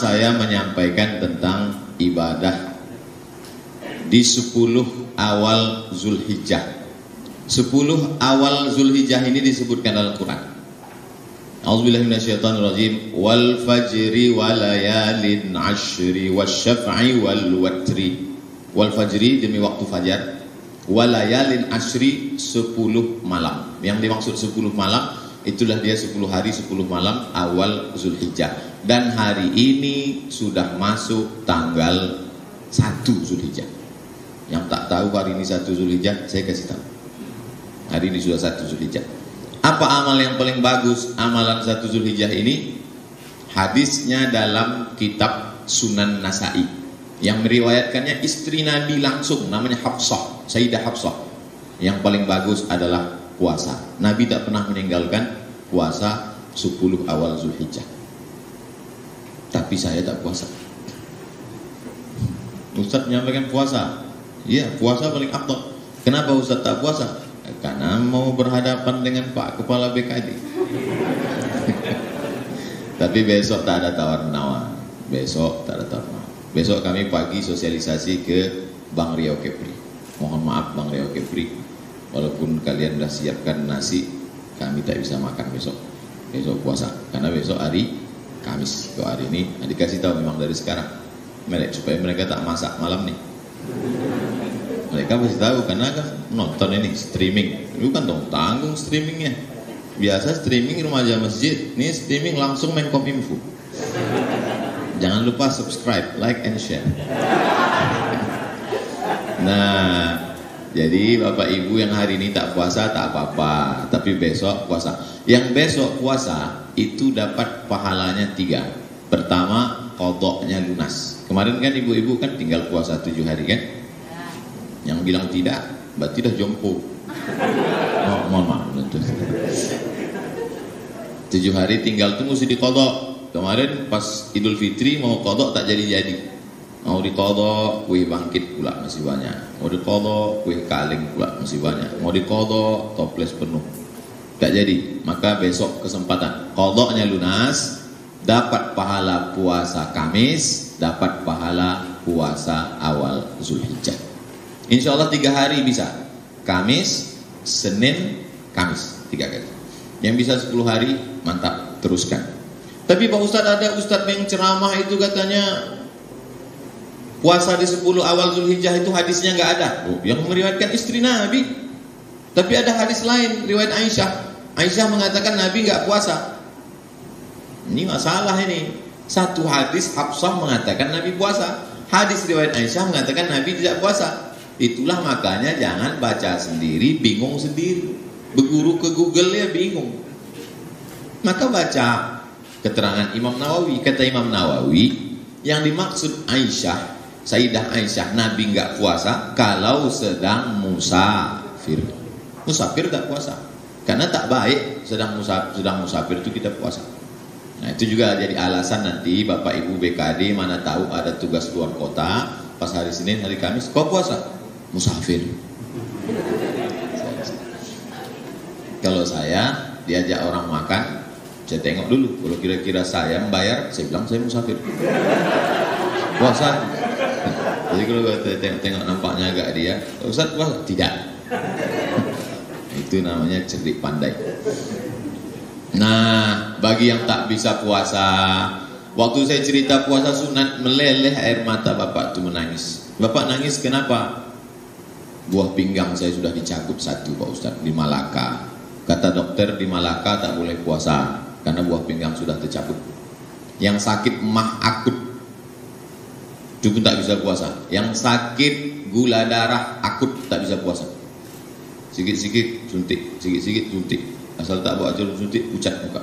saya menyampaikan tentang ibadah di 10 awal Zulhijjah. 10 awal Zulhijjah ini disebutkan dalam Quran. A'udzubillahi minasyaitonirrajim. Wal fajri walayalin ashri wasyaf'i wal watri. Wal fajri demi waktu fajar, walayalin ashri 10 malam. Yang dimaksud 10 malam itulah dia 10 hari 10 malam awal Zulhijjah. Dan hari ini sudah masuk tanggal 1 Zulhijjah. Yang tak tahu hari ini 1 Zulhijjah, saya kasih tahu. Hari ini sudah 1 Zulhijjah. Apa amal yang paling bagus? Amalan 1 Zulhijjah ini hadisnya dalam kitab Sunan Nasa'i. Yang meriwayatkannya istri Nabi langsung, namanya Hafsah, Sayyidah Hafsah. Yang paling bagus adalah puasa. Nabi tak pernah meninggalkan puasa 10 awal Zulhijjah. Tapi saya tak puasa. Ustaz menyampaikan puasa. Iya, puasa paling afdal. Kenapa Ustaz tak puasa? Karena mau berhadapan dengan Pak Kepala BKD. Tapi besok tak ada tawar-menawar. Besok tak ada tawar-menawar. Besok kami pagi sosialisasi ke Bang Riau Kepri. Mohon maaf Bang Riau Kepri, walaupun kalian sudah siapkan nasi, kami tak bisa makan besok. Besok puasa, karena besok hari Kamis. Kalau hari ini dikasih tahu memang dari sekarang, supaya mereka tak masak malam nih. Mereka pasti tahu karena kan nonton ini streaming. Bukan dong tanggung streamingnya. Biasa streaming remaja masjid, ini streaming langsung Menkominfo. Jangan lupa subscribe, like and share. Nah, jadi Bapak Ibu yang hari ini tak puasa tak apa-apa, tapi besok puasa. Yang besok puasa itu dapat pahalanya 3. Pertama, qadha'nya lunas. Kemarin kan ibu-ibu kan tinggal puasa 7 hari kan? Yang bilang tidak, berarti dah jompo. Oh, mohon maaf. 7 hari tinggal tuh mesti diqadha. Kemarin pas Idul Fitri mau qadha tak jadi-jadi. Mau diqadha kue bangkit pula masih banyak. Mau diqadha kue kaleng pula masih banyak. Mau diqadha toples penuh. Tak jadi. Maka besok kesempatan. Qadha'nya lunas, dapat pahala puasa Kamis, dapat pahala puasa awal Zulhijjah. Insya Allah 3 hari bisa. Kamis, Senin, Kamis 3 kali. Yang bisa 10 hari mantap, teruskan. Tapi Pak Ustadz, ada Ustadz yang ceramah itu katanya puasa di 10 awal Zulhijjah itu hadisnya nggak ada. Yang meriwayatkan istri Nabi. Tapi ada hadis lain, riwayat Aisyah. Aisyah mengatakan Nabi nggak puasa. Ini masalah ini. Satu hadis Hafsah mengatakan Nabi puasa. Hadis riwayat Aisyah mengatakan Nabi tidak puasa. Itulah makanya jangan baca sendiri, bingung sendiri. Berguru ke Google ya bingung. Maka baca keterangan Imam Nawawi. Kata Imam Nawawi, yang dimaksud Aisyah, Sayyidah Aisyah, Nabi enggak puasa kalau sedang musafir. Musafir tak puasa, karena tak baik sedang musafir itu kita puasa. Nah itu juga jadi alasan nanti Bapak Ibu BKD mana tahu ada tugas luar kota, pas hari Senin hari Kamis kok puasa? Musafir. Kalau saya diajak orang makan, saya tengok dulu, kalau kira-kira saya membayar, saya bilang saya musafir. Puasa. Jadi kalau tengok nampaknya agak dia, Ustaz puasa? Tidak. Itu namanya cerdik pandai. Nah, bagi yang tak bisa puasa, waktu saya cerita puasa sunat, meleleh air mata bapak itu menangis. Bapak nangis kenapa? Buah pinggang saya sudah dicakup 1 Pak Ustaz di Malaka. Kata dokter di Malaka tak boleh puasa karena buah pinggang sudah tercabut. Yang sakit mah akut itu pun tak bisa puasa. Yang sakit gula darah akut tak bisa puasa. Sikit-sikit suntik, sikit-sikit suntik. Asal tak bawa jarum suntik, pucat muka.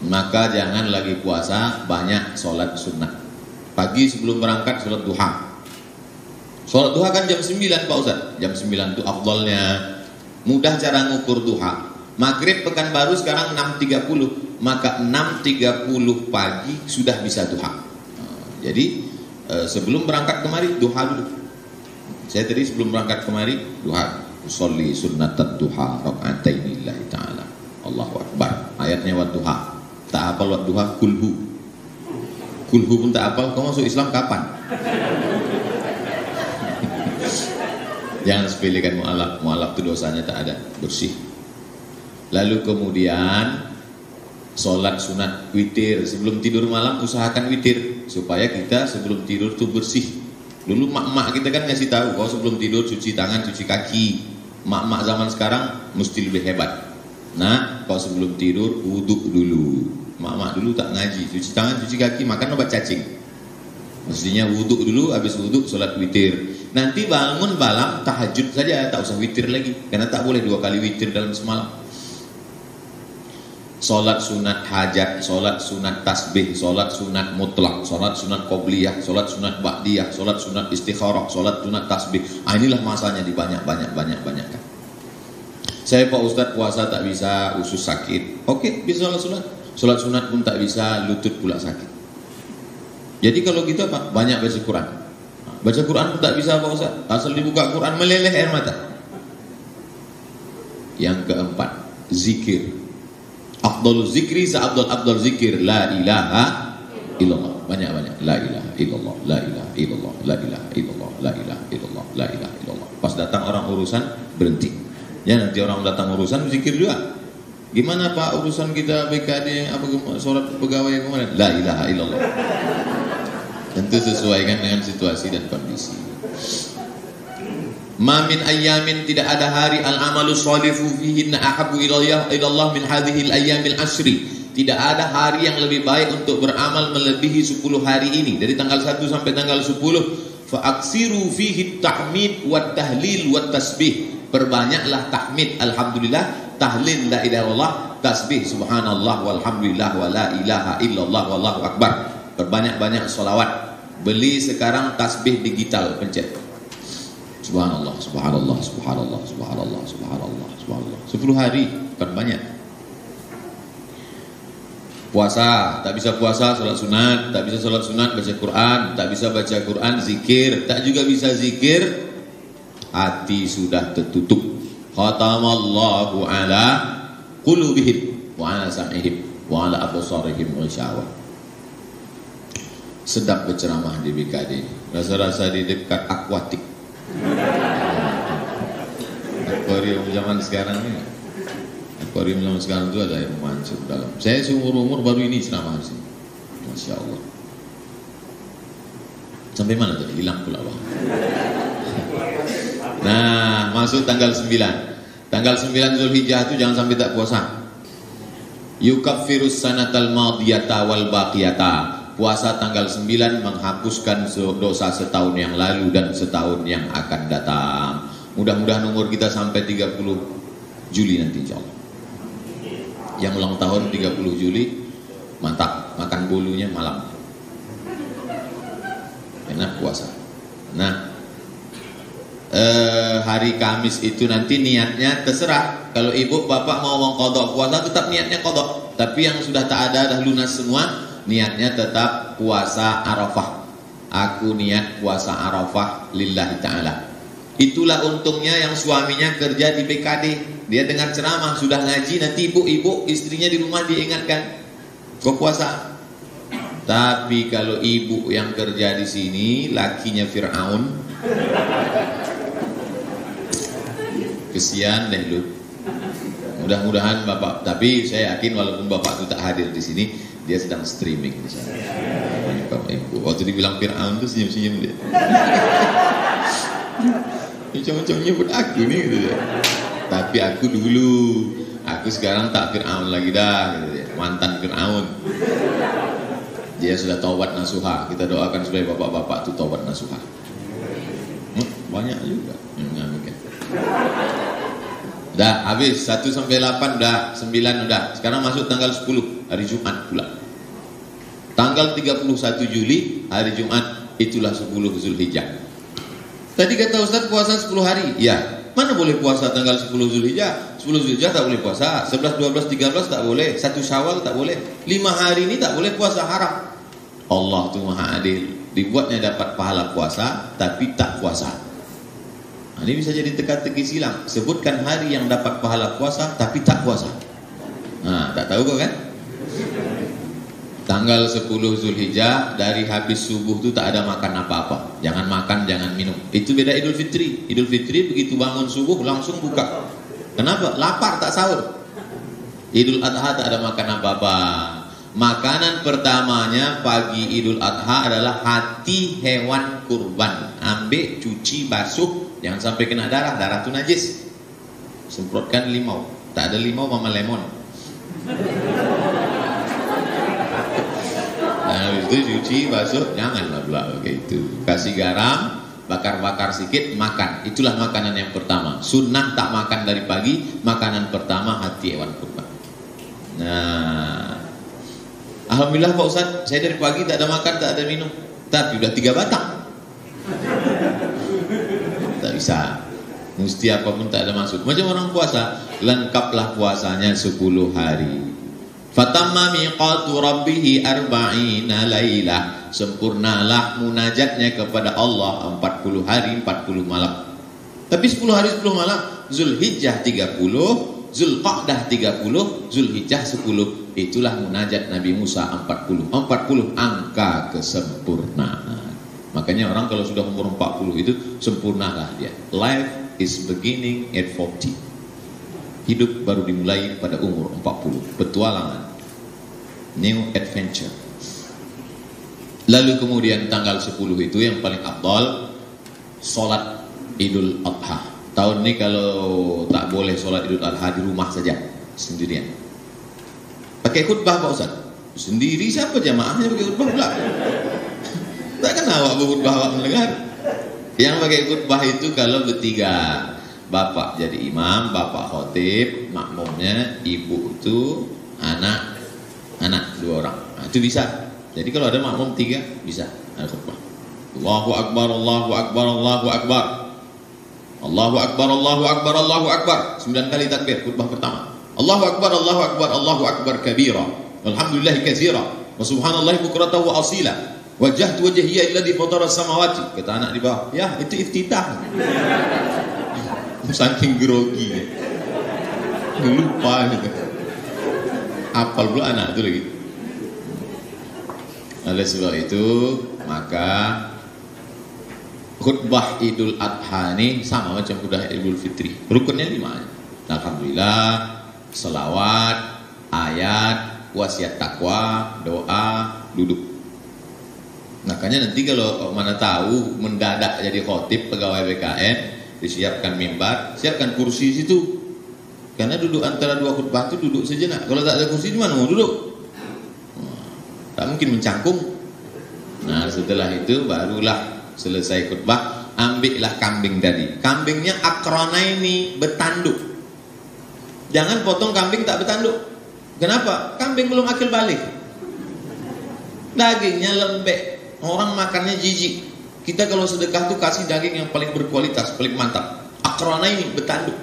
Maka jangan lagi puasa, banyak sholat sunnah. Pagi sebelum berangkat sholat duha. Sholat duha kan jam 9 Pak Ustaz. Jam 9 itu afdalnya. Mudah cara ngukur duha. Maghrib Pekanbaru sekarang 6.30, maka 6.30 pagi sudah bisa duha. Jadi sebelum berangkat kemari duha dulu. Saya tadi sebelum berangkat kemari duha. Usolli sunnatan duha raka'ataini lillahi ta'ala. Allahu Akbar. Ayatnya wad duha. Tak hafal wad duha kulhu. Kulhu pun tak hafal, kau masuk Islam kapan? Jangan sepelekan mu'alaf. Mu'alaf itu dosanya tak ada, bersih. Lalu kemudian sholat sunat witir. Sebelum tidur malam usahakan witir, supaya kita sebelum tidur tuh bersih. Dulu mak-mak kita kan ngasih tahu, kau sebelum tidur cuci tangan, cuci kaki. Mak-mak zaman sekarang mesti lebih hebat. Nah, kau sebelum tidur wuduk dulu. Mak-mak dulu tak ngaji, cuci tangan, cuci kaki, makan obat cacing. Mestinya wuduk dulu, habis wuduk sholat witir. Nanti bangun malam tahajud saja, tak usah witir lagi, karena tak boleh 2 kali witir dalam semalam. Sholat sunat hajat, sholat sunat tasbih, sholat sunat mutlak, sholat sunat qobliyah, sholat sunat ba'diyah, sholat sunat istikharah, sholat sunat tasbih. Inilah masanya dibanyak-banyakkan. Saya Pak Ustadz puasa tak bisa, usus sakit. Oke, bisa sholat. Sholat sunat pun tak bisa, lutut pula sakit. Jadi kalau gitu apa? Banyak baca Quran. Baca Quran pun tak bisa Pak Ustadz. Asal dibuka Quran meleleh air mata. Yang keempat, zikir. Afdal zikri seafdal zikir la ilaha illallah. Banyak-banyak la ilaha illallah, la ilaha illallah, la ilaha illallah, la ilaha illallah, la ilaha illallah. Pas datang orang urusan berhenti. Ya, nanti orang datang urusan zikir juga. Gimana Pak urusan kita BKD apa sholat pegawai yang kemarin? La ilaha illallah. Tentu sesuaikan dengan situasi dan kondisi. Ma min ayyamin, tidak ada hari al-amalu sholihu fihinna ahabbu ilallah min hadhil ayyamil ashri. Tidak ada hari yang lebih baik untuk beramal melebihi 10 hari ini. Dari tanggal 1 sampai tanggal 10. Fa'aksiru fihi tahmid wa tahlil wa tasbih. Perbanyaklah tahmid alhamdulillah, tahlil la ilaha illallah, tasbih subhanallah walhamdulillah wa la ilaha illallah wallahu akbar. Perbanyak-banyak sholawat. Beli sekarang tasbih digital, pencet subhanallah, subhanallah, subhanallah, subhanallah, subhanallah, subhanallah. 10 hari, kan banyak. Puasa, tak bisa puasa, sholat sunat. Tak bisa sholat sunat, baca Quran. Tak bisa baca Quran, zikir. Tak juga bisa zikir, hati sudah tertutup. Khatamallahu ala qulubihim wa ala sam'ihim wa ala absarihim ghishawa. Sedap berceramah di BKD. Rasa-rasa di dekat akuatik. Akuarium zaman sekarang ini. Akuarium zaman sekarang itu ada yang memancing dalam. Saya seumur-umur baru ini ceramah di sini. Masya Allah. Sampai mana tadi? Hilang pula Bang. Nah, masuk tanggal 9. Tanggal 9 Zulhijjah itu jangan sampai tak puasa. Yukaffirus sanatal madiyata wal baqiyata. Puasa tanggal 9 menghapuskan dosa setahun yang lalu dan setahun yang akan datang. Mudah-mudahan umur kita sampai 30 Juli nanti insyaallah. Yang ulang tahun 30 Juli, mantap, makan bolunya malam. Enak puasa. Nah, hari Kamis itu nanti niatnya terserah. Kalau ibu bapak mau mengqadha puasa tetap niatnya qadha. Tapi yang sudah tak ada dah lunas semua, niatnya tetap puasa Arafah. Aku niat puasa Arafah lillahi ta'ala. Itulah untungnya yang suaminya kerja di BKD. Dia dengar ceramah, sudah ngaji, nanti ibu-ibu istrinya di rumah diingatkan, kau puasa. Tapi kalau ibu yang kerja di sini lakinya Fir'aun, kesian deh lu. Mudah-mudahan bapak, tapi saya yakin walaupun bapak itu tak hadir di sini, dia sedang streaming di sana. Waktu dibilang Fir'aun tuh senyum-senyum dia. Macam-macam nyebut aku nih gitu ya. Tapi aku dulu, aku sekarang tak Fir'aun lagi dah gitu ya. Mantan Fir'aun. Dia sudah taubat nasuha. Kita doakan supaya bapak-bapak itu taubat nasuha. Banyak juga. Dah habis 1 sampai 8 dah, 9 udah. Sekarang masuk tanggal 10 hari Jumat pula. Tanggal 31 Juli hari Jumat, itulah 10 Zulhijjah. Tadi kata Ustaz puasa 10 hari. Ya, mana boleh puasa tanggal 10 Zulhijjah? 10 Zulhijjah tak boleh puasa. 11, 12, 13 tak boleh. 1 Syawal tak boleh. 5 hari ini tak boleh puasa, haram. Allah tu Maha Adil. Dibuatnya dapat pahala puasa tapi tak puasa. Nah, ini bisa jadi teka-teki silang. Sebutkan hari yang dapat pahala puasa tapi tak puasa. Nah, tak tahu kok kan? Tanggal 10 Zulhijjah dari habis subuh itu tak ada makan apa-apa. Jangan makan, jangan minum. Itu beda Idul Fitri. Idul Fitri begitu bangun subuh langsung buka. Kenapa? Lapar tak sahur. Idul Adha tak ada makan apa-apa. Makanan pertamanya pagi Idul Adha adalah hati hewan kurban. Ambil, cuci, basuh, jangan sampai kena darah. Darah itu najis. Semprotkan limau. Tak ada limau mama lemon. Nah, habis itu cuci, basuh, janganlah pula begitu. Kasih garam, bakar-bakar sedikit, makan. Itulah makanan yang pertama. Sunnah tak makan dari pagi. Makanan pertama hati hewan kurban. Nah, alhamdulillah Pak Ustaz, saya dari pagi tak ada makan, tak ada minum. Tapi udah 3 batang. Tak bisa. Mesti apapun tak ada masuk. Macam orang puasa, lengkaplah puasanya 10 hari. Fatamma miqatu rabbih arba'ina lailah. Sempurnalah munajatnya kepada Allah 40 hari 40 malam. Tapi 10 hari 10 malam, Zulhijjah 30, Zulqa'dah 30, Zulhijjah 10. Itulah munajat Nabi Musa 40. 40 angka kesempurnaan. Makanya orang kalau sudah umur 40 itu sempurnalah dia. Life is beginning at 40. Hidup baru dimulai pada umur 40. Petualangan, new adventure. Lalu kemudian tanggal 10 itu yang paling afdal, sholat Idul Adha. Tahun ini kalau tak boleh sholat Idul Adha di rumah saja, sendirian. Pakai khutbah Pak Ustaz. Sendiri siapa jamaahnya pakai khutbah pula? Takkan awak berkhutbah awak mendengar. Yang pakai khutbah itu kalau bertiga. Bapak jadi imam, bapak khotib, makmumnya, ibu itu anak 2 orang. Nah, itu bisa. Jadi kalau ada makmum 3 bisa ada khutbah. Allahu Akbar, Allahu Akbar, Allahu Akbar. Allahu Akbar, Allahu Akbar, Allahu Akbar. 9 kali takbir khutbah pertama. Allahu Akbar, Allahu Akbar, Allahu Akbar kabira. Alhamdulillah katsira. Wa subhanallahi bukratan wa asila. Wajjahtu wajhiya alladhi fatara samawati. Kata anak di bawah, ya itu iftitah. Saking grogi, lupa gitu. Apal pula anak itu lagi. Oleh sebab itu, maka khutbah Idul Adha ini sama macam khutbah Idul Fitri. Rukunnya 5. Alhamdulillah, selawat, ayat, wasiat takwa, doa, duduk. Makanya nanti kalau mana tahu mendadak jadi khotib pegawai BKN, disiapkan mimbar, siapkan kursi situ. Karena duduk antara 2 khutbah itu duduk sejenak. Kalau tak ada kursi di mana mau duduk? Tak mungkin mencangkung. Nah, setelah itu barulah selesai khutbah, ambillah kambing tadi. Kambingnya akranaini, bertanduk. Jangan potong kambing tak bertanduk. Kenapa? Kambing belum akil balik. Dagingnya lembek. Orang makannya jijik. Kita kalau sedekah tuh kasih daging yang paling berkualitas, paling mantap. Akrona ini bertanduk.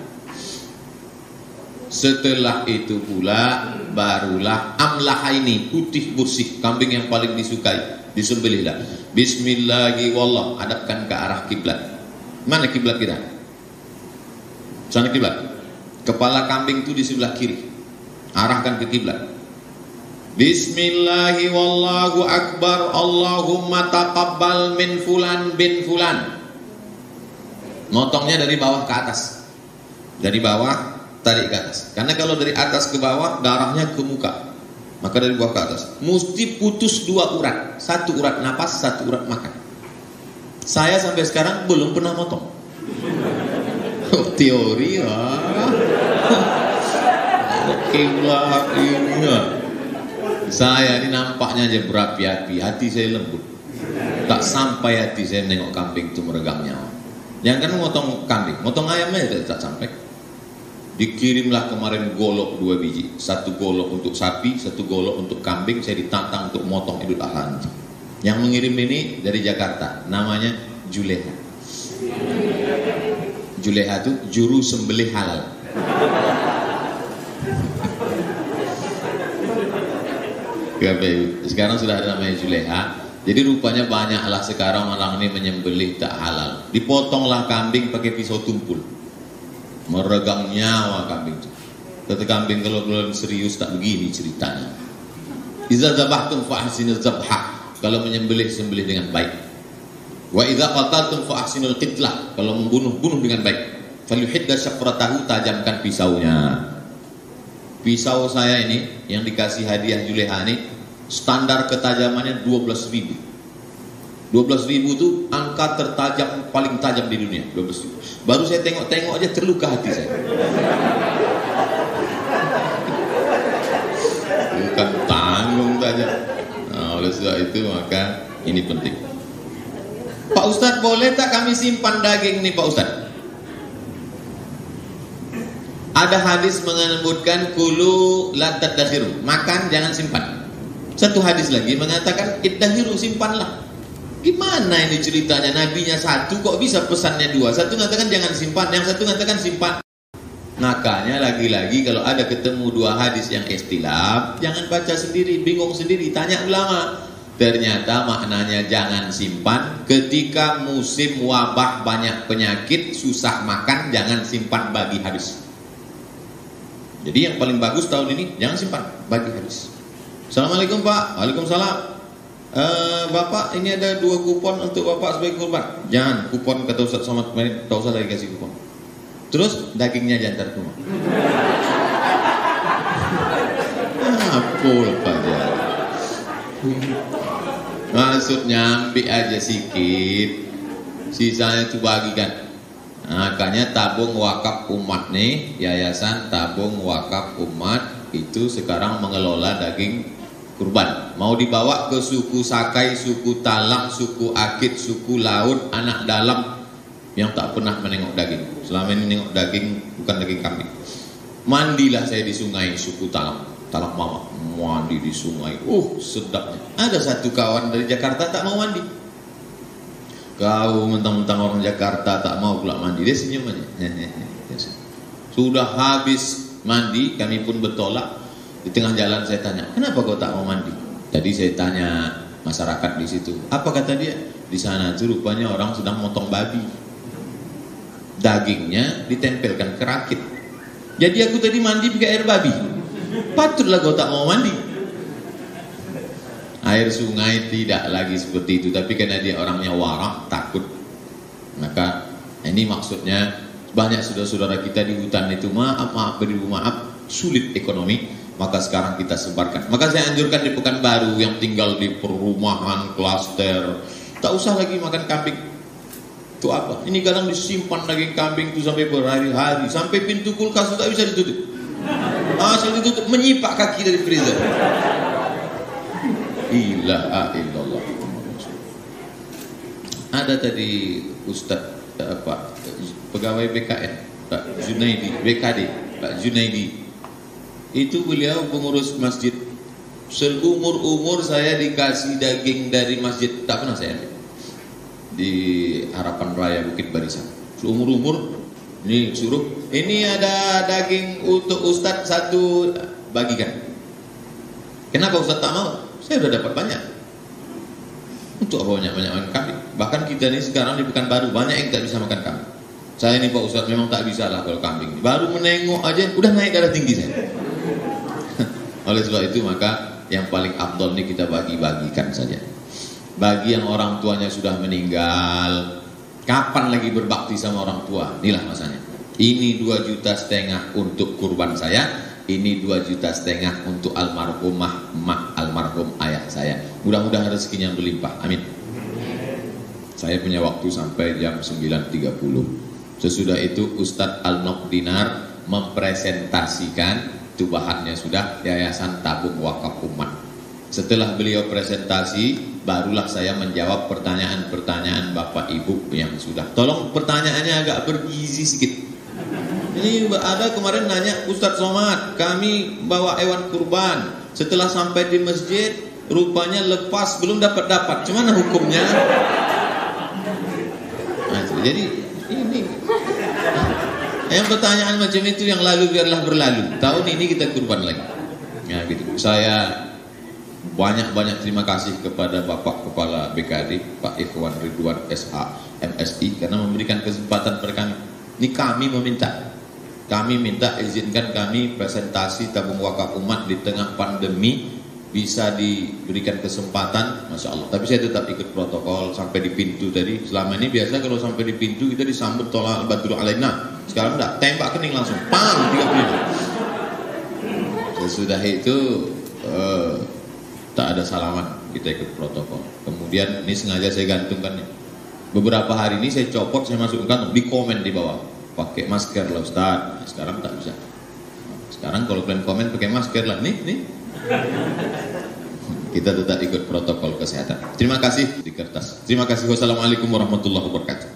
Setelah itu pula barulah amlah ini, putih bersih, kambing yang paling disukai, disembelihlah. Bismillahi wallah, hadapkan ke arah kiblat. Mana kiblat kita? Sana kiblat. Kepala kambing itu di sebelah kiri. Arahkan ke kiblat. Bismillahi wallahu akbar, Allahumma taqabbal min fulan bin fulan. Motongnya dari bawah ke atas. Dari bawah tarik ke atas. Karena kalau dari atas ke bawah darahnya ke muka. Maka dari bawah ke atas. Mesti putus 2 urat. 1 urat napas, 1 urat makan. Saya sampai sekarang belum pernah motong. Teori Oke lah ini. Saya ini nampaknya aja berapi-api, hati saya lembut. Tak sampai hati saya nengok kambing itu meregang nyawa. Yang kan motong kambing, motong ayamnya itu tak sampai. Dikirimlah kemarin golok 2 biji, 1 golok untuk sapi, 1 golok untuk kambing. Saya ditantang untuk motong Idul Adha. Yang mengirim ini dari Jakarta, namanya Juleha. Juleha itu juru sembelih halal. Sekarang sudah ada namanya Juleha. Jadi rupanya banyaklah sekarang orang ini menyembelih tak halal. Dipotonglah kambing pakai pisau tumpul. Meregang nyawa kambing itu. Kata kambing kalau belum serius tak begini ceritanya. Idza dzabhtum fa ahsinuz dzabha. Kalau menyembelih, sembelih dengan baik. Wa idza qataltum fa ahsinul qitlah. Kalau membunuh, bunuh dengan baik. Falyuhidda syafratahu, tajamkan pisaunya. Pisau saya ini yang dikasih hadiah Juleha ini standar ketajamannya 12.000. 12.000 itu angka tertajam, paling tajam di dunia. 12.000. Baru saya tengok-tengok aja terluka hati saya. Bukan tanggung saja. Nah, oleh sebab itu maka ini penting. Pak Ustadz, boleh tak kami simpan daging nih Pak Ustadz? Ada hadis menyebutkan kulu la tadakhiru, makan jangan simpan. Satu hadis lagi mengatakan iddahiru, simpanlah. Gimana ini ceritanya? Nabinya satu kok bisa pesannya dua? Satu mengatakan jangan simpan, yang satu mengatakan simpan. Makanya lagi-lagi kalau ada ketemu dua hadis yang ikhtilaf, jangan baca sendiri, bingung sendiri, tanya ulama. Ternyata maknanya jangan simpan ketika musim wabah, banyak penyakit, susah makan, jangan simpan bagi habis. Jadi yang paling bagus tahun ini jangan simpan, bagi habis. Assalamualaikum Pak. Waalaikumsalam. Bapak, ini ada 2 kupon untuk Bapak sebagai kurban. Jangan, kupon kata Ustaz Somad kemarin, tak usah lagi kasih kupon. Terus dagingnya jantar ke rumah. Apul Pak dia. Maksudnya ambil aja sedikit, sisanya itu bagikan. Makanya tabung wakaf umat nih, yayasan tabung wakaf umat itu sekarang mengelola daging kurban. Mau dibawa ke suku Sakai, suku Talang, suku Akit, suku Laut, anak dalam yang tak pernah menengok daging. Selama ini nengok daging bukan daging kambing. Mandilah saya di sungai suku Talang, Talang Mama, mandi di sungai. Sedapnya. Ada satu kawan dari Jakarta tak mau mandi. Kau mentang-mentang orang Jakarta tak mau pula mandi, dia senyum aja. Sudah habis mandi, kami pun bertolak. Di tengah jalan saya tanya, kenapa kau tak mau mandi? Tadi saya tanya masyarakat di situ. Apa kata dia? Di sana itu rupanya orang sedang motong babi. Dagingnya ditempelkan ke rakit. Jadi aku tadi mandi pakai air babi. Patutlah kau tak mau mandi. Air sungai tidak lagi seperti itu, tapi karena dia orangnya warak, takut. Maka ini maksudnya banyak saudara-saudara kita di hutan itu maaf beribu maaf, sulit ekonomi. Maka sekarang kita sebarkan. Maka saya anjurkan di Pekanbaru yang tinggal di perumahan klaster, tak usah lagi makan kambing. Itu apa? Ini kadang disimpan daging kambing itu sampai berhari-hari, sampai pintu kulkas itu tak bisa ditutup. Asal ditutup menyipak kaki dari freezer. Ilaha illallah. Ada tadi Ustadz pegawai BKN Pak Junaidi, BKD Pak Junaidi. Itu beliau pengurus masjid. Seumur-umur saya dikasih daging dari masjid, tak pernah saya ambil. Di Harapan Raya Bukit Barisan. Seumur-umur ini suruh, ini ada daging untuk Ustadz satu, bagikan. Kenapa Ustadz tak mau? Saya sudah dapat banyak. Untuk banyak-banyak makan kambing. Bahkan kita ini sekarang di Pekanbaru banyak yang tak bisa makan kambing. Saya ini Pak Ustadz memang tak bisa lah kalau kambing. Baru menengok aja udah naik darah tinggi saya. Oleh sebab itu maka yang paling afdol ini kita bagi-bagikan saja. Bagi yang orang tuanya sudah meninggal, kapan lagi berbakti sama orang tua? Inilah masanya. Ini 2,5 juta untuk kurban saya, ini 2,5 juta untuk almarhumah mak almarhum ayah saya. Mudah-mudahan rezekinya berlimpah. Amin. Saya punya waktu sampai jam 9.30. Sesudah itu Ustadz Al-Nok Dinar mempresentasikan, itu bahannya sudah, Yayasan Tabung Wakaf Umat. Setelah beliau presentasi, barulah saya menjawab pertanyaan-pertanyaan Bapak Ibu yang sudah. Tolong pertanyaannya agak bergizi sedikit. Ini ada kemarin nanya, Ustadz Somad, kami bawa hewan kurban. Setelah sampai di masjid, rupanya lepas, belum dapat. Gimana hukumnya? Nah, jadi ini yang pertanyaan macam itu yang lalu biarlah berlalu. Tahun ini kita kurban lagi. Ya gitu. Saya banyak terima kasih kepada Bapak Kepala BKD Pak Ikhwan Ridwan SH MSI karena memberikan kesempatan kepada kami. Ini kami minta izinkan kami presentasi tabung wakaf umat di tengah pandemi bisa diberikan kesempatan, Masya Allah. Tapi saya tetap ikut protokol sampai di pintu tadi. Selama ini biasa kalau sampai di pintu kita disambut tolak badru alaina. Sekarang enggak, tembak kening langsung, pang 35. Sesudah itu tak ada salaman, kita ikut protokol. Kemudian ini sengaja saya gantungkan. Beberapa hari ini saya copot, saya masukkan kantong, di komen di bawah, pakai masker lah Ustaz. Nah, sekarang tak bisa. Sekarang kalau kalian komen pakai masker lah, nih. Kita tetap ikut protokol kesehatan. Terima kasih di kertas. Terima kasih. Wassalamualaikum warahmatullahi wabarakatuh.